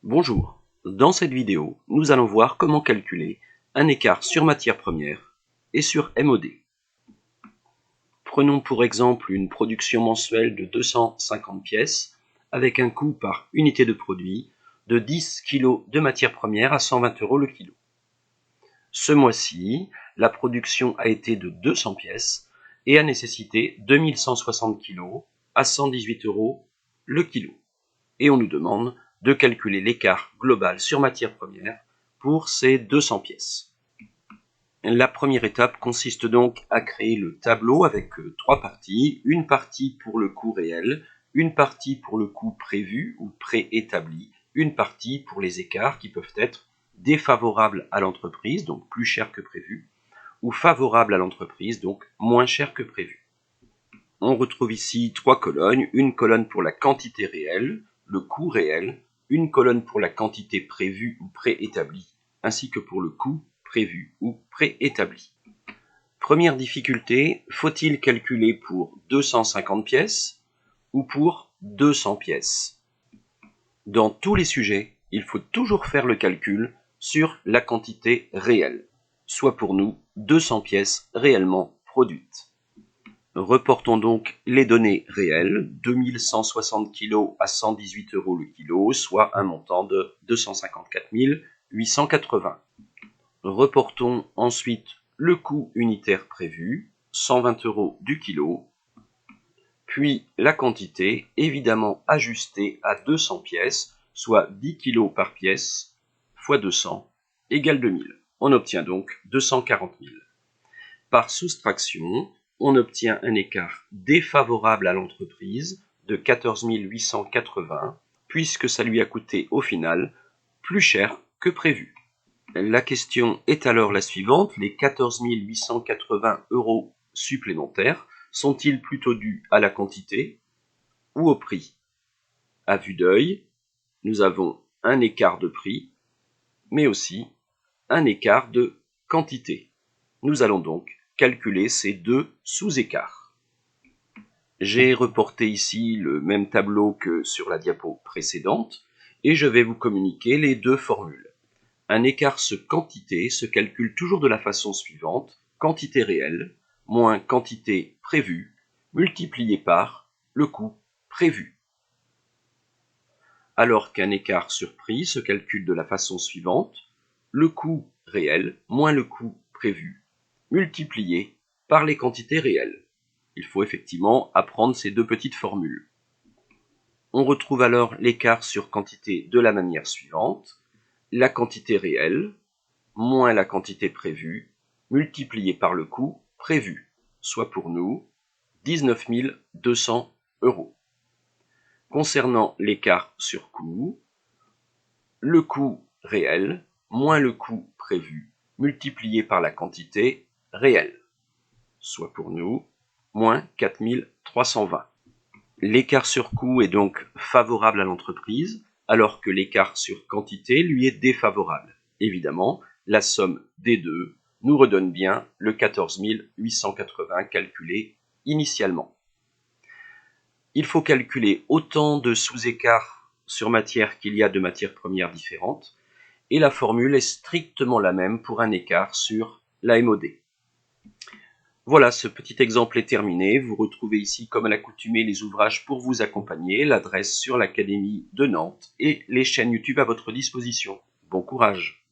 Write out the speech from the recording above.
Bonjour, dans cette vidéo, nous allons voir comment calculer un écart sur matière première et sur MOD. Prenons pour exemple une production mensuelle de 250 pièces avec un coût par unité de produit de 10 kg de matière première à 120 € le kilo. Ce mois-ci, la production a été de 200 pièces et a nécessité 2160 kg à 118 € le kilo. Et on nous demande de calculer l'écart global sur matière première pour ces 200 pièces. La première étape consiste donc à créer le tableau avec 3 parties, une partie pour le coût réel, une partie pour le coût prévu ou préétabli, une partie pour les écarts qui peuvent être défavorables à l'entreprise, donc plus cher que prévu, ou favorables à l'entreprise, donc moins cher que prévu. On retrouve ici 3 colonnes, une colonne pour la quantité réelle, le coût réel, une colonne pour la quantité prévue ou préétablie, ainsi que pour le coût prévu ou préétabli. Première difficulté, faut-il calculer pour 250 pièces ou pour 200 pièces? Dans tous les sujets, il faut toujours faire le calcul sur la quantité réelle, soit pour nous 200 pièces réellement produites. Reportons donc les données réelles, 2160 kg à 118 € le kilo, soit un montant de 254 880. Reportons ensuite le coût unitaire prévu, 120 € du kilo, puis la quantité, évidemment ajustée à 200 pièces, soit 10 kg par pièce, fois 200, égale 2000. On obtient donc 240 000. Par soustraction, on obtient un écart défavorable à l'entreprise de 14 880, puisque ça lui a coûté au final plus cher que prévu. La question est alors la suivante, les 14 880 € supplémentaires sont-ils plutôt dus à la quantité ou au prix? À vue d'œil, nous avons un écart de prix, mais aussi un écart de quantité. Nous allons donc calculer ces deux sous-écarts. J'ai reporté ici le même tableau que sur la diapo précédente et je vais vous communiquer les deux formules. Un écart sur quantité se calcule toujours de la façon suivante, quantité réelle moins quantité prévue multiplié par le coût prévu. Alors qu'un écart sur prix se calcule de la façon suivante, le coût réel moins le coût prévu multiplié par les quantités réelles. Il faut effectivement apprendre ces deux petites formules. On retrouve alors l'écart sur quantité de la manière suivante, la quantité réelle moins la quantité prévue multiplié par le coût prévu, soit pour nous 19 200 €. Concernant l'écart sur coût, le coût réel moins le coût prévu multiplié par la quantité réelle, soit pour nous moins 4 320. L'écart sur coût est donc favorable à l'entreprise, alors que l'écart sur quantité lui est défavorable. Évidemment, la somme des deux nous redonne bien le 14 880 calculé initialement. Il faut calculer autant de sous-écarts sur matière qu'il y a de matières premières différentes, et la formule est strictement la même pour un écart sur la MOD. Voilà, ce petit exemple est terminé. Vous retrouvez ici, comme à l'accoutumée, les ouvrages pour vous accompagner, l'adresse sur l'Académie de Nantes et les chaînes YouTube à votre disposition. Bon courage!